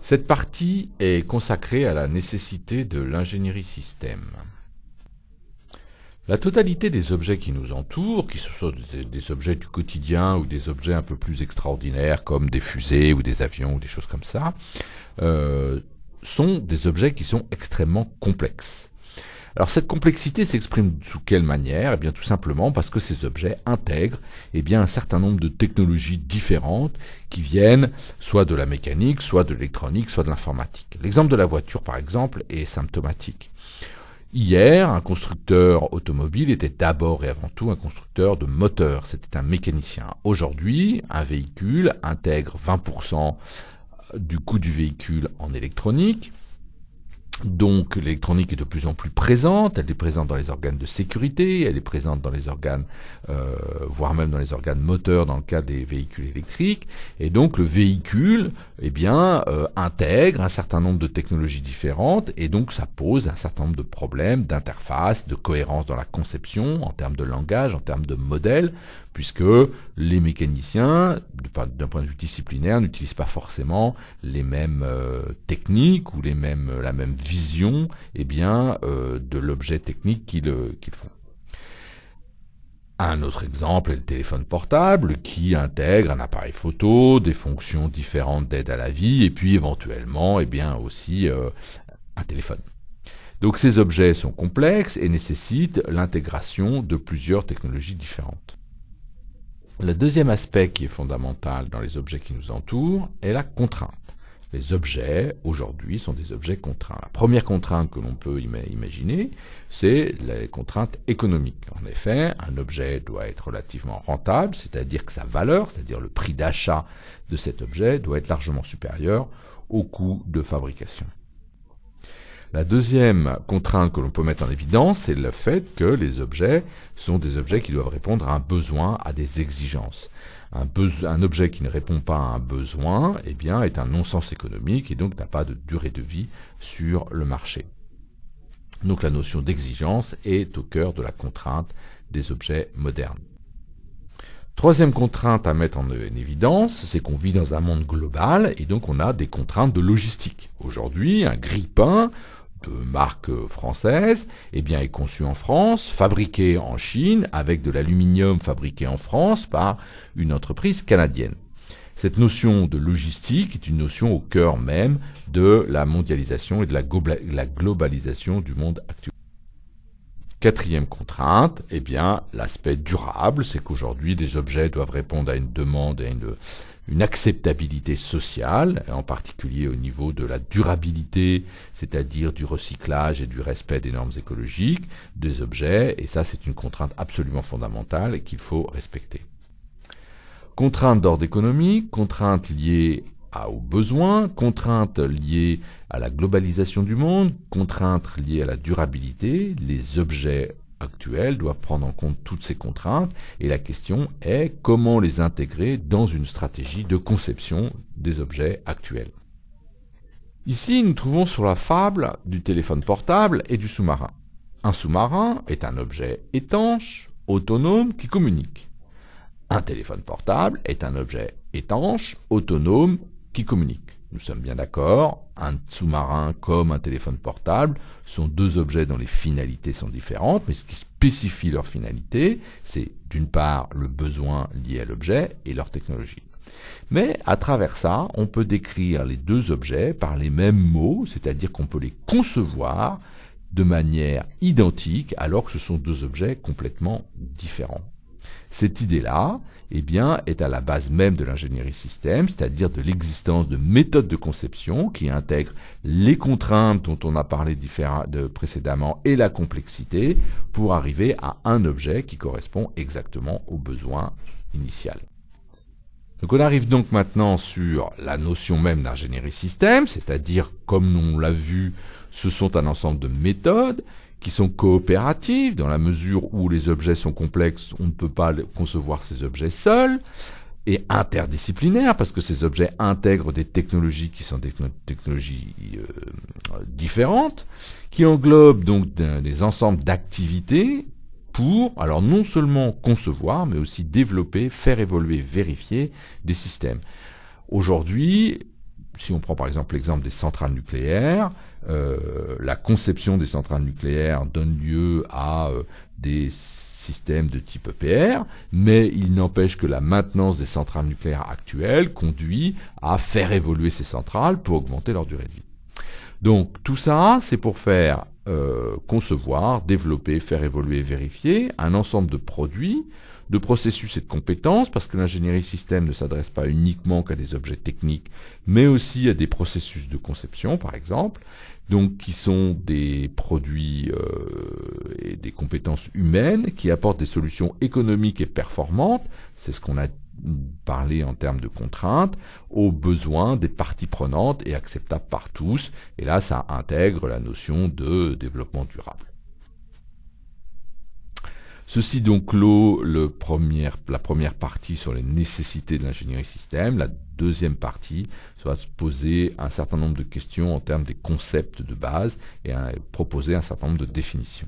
Cette partie est consacrée à la nécessité de l'ingénierie système. La totalité des objets qui nous entourent, qui sont des objets du quotidien ou des objets un peu plus extraordinaires comme des fusées ou des avions ou des choses comme ça, sont des objets qui sont extrêmement complexes. Alors cette complexité s'exprime sous quelle manière? Eh bien tout simplement parce que ces objets intègrent un certain nombre de technologies différentes qui viennent soit de la mécanique, soit de l'électronique, soit de l'informatique. L'exemple de la voiture par exemple est symptomatique. Hier, un constructeur automobile était d'abord et avant tout un constructeur de moteurs, c'était un mécanicien. Aujourd'hui, un véhicule intègre 20% du coût du véhicule en électronique. Donc l'électronique est de plus en plus présente, elle est présente dans les organes de sécurité, elle est présente dans les organes, voire même dans les organes moteurs dans le cas des véhicules électriques, et donc le véhicule intègre un certain nombre de technologies différentes, et donc ça pose un certain nombre de problèmes d'interface, de cohérence dans la conception, en termes de langage, en termes de modèle, puisque les mécaniciens, d'un point de vue disciplinaire, n'utilisent pas forcément les mêmes techniques ou la même vision de l'objet technique qu'ils font. Un autre exemple est le téléphone portable qui intègre un appareil photo, des fonctions différentes d'aide à la vie et puis éventuellement aussi un téléphone. Donc ces objets sont complexes et nécessitent l'intégration de plusieurs technologies différentes. Le deuxième aspect qui est fondamental dans les objets qui nous entourent est la contrainte. Les objets, aujourd'hui, sont des objets contraints. La première contrainte que l'on peut imaginer, c'est les contraintes économiques. En effet, un objet doit être relativement rentable, c'est-à-dire que sa valeur, c'est-à-dire le prix d'achat de cet objet, doit être largement supérieur au coût de fabrication. La deuxième contrainte que l'on peut mettre en évidence, c'est le fait que les objets sont des objets qui doivent répondre à un besoin, à des exigences. Un objet qui ne répond pas à un besoin est un non-sens économique et donc n'a pas de durée de vie sur le marché. Donc la notion d'exigence est au cœur de la contrainte des objets modernes. Troisième contrainte à mettre en évidence, c'est qu'on vit dans un monde global et donc on a des contraintes de logistique. Aujourd'hui, un grille-pain de marque française est conçu en France, fabriqué en Chine, avec de l'aluminium fabriqué en France par une entreprise canadienne. Cette notion de logistique est une notion au cœur même de la mondialisation et de la globalisation du monde actuel. Quatrième contrainte, l'aspect durable, c'est qu'aujourd'hui des objets doivent répondre à une demande et à une acceptabilité sociale, en particulier au niveau de la durabilité, c'est-à-dire du recyclage et du respect des normes écologiques des objets, et ça c'est une contrainte absolument fondamentale et qu'il faut respecter. Contraintes d'ordre économique, contraintes liées aux besoins, contraintes liées à la globalisation du monde, contraintes liées à la durabilité, les objets actuels doivent prendre en compte toutes ces contraintes et la question est comment les intégrer dans une stratégie de conception des objets actuels. Ici, nous trouvons sur la fable du téléphone portable et du sous-marin. Un sous-marin est un objet étanche, autonome, qui communique. Un téléphone portable est un objet étanche, autonome, qui communique. Nous sommes bien d'accord, un sous-marin comme un téléphone portable sont deux objets dont les finalités sont différentes, mais ce qui spécifie leur finalité, c'est d'une part le besoin lié à l'objet et leur technologie. Mais à travers ça, on peut décrire les deux objets par les mêmes mots, c'est-à-dire qu'on peut les concevoir de manière identique alors que ce sont deux objets complètement différents. Cette idée-là, est à la base même de l'ingénierie système, c'est-à-dire de l'existence de méthodes de conception qui intègrent les contraintes dont on a parlé précédemment et la complexité pour arriver à un objet qui correspond exactement au besoin initial. Donc on arrive donc maintenant sur la notion même d'ingénierie système, c'est-à-dire, comme on l'a vu, ce sont un ensemble de méthodes qui sont coopératives, dans la mesure où les objets sont complexes, on ne peut pas concevoir ces objets seuls, et interdisciplinaires, parce que ces objets intègrent des technologies qui sont des technologies différentes, qui englobent donc des ensembles d'activités pour, alors non seulement concevoir, mais aussi développer, faire évoluer, vérifier des systèmes. Aujourd'hui, si on prend par exemple l'exemple des centrales nucléaires, la conception des centrales nucléaires donne lieu à des systèmes de type EPR, mais il n'empêche que la maintenance des centrales nucléaires actuelles conduit à faire évoluer ces centrales pour augmenter leur durée de vie. Donc tout ça, c'est pour faire concevoir, développer, faire évoluer, vérifier un ensemble de produits, de processus et de compétences, parce que l'ingénierie système ne s'adresse pas uniquement qu'à des objets techniques, mais aussi à des processus de conception, par exemple, donc qui sont des produits et des compétences humaines qui apportent des solutions économiques et performantes, c'est ce qu'on a parlé en termes de contraintes, aux besoins des parties prenantes et acceptables par tous, et là ça intègre la notion de développement durable. Ceci donc clôt la première partie sur les nécessités de l'ingénierie système. La deuxième partie va se poser un certain nombre de questions en termes des concepts de base et proposer un certain nombre de définitions.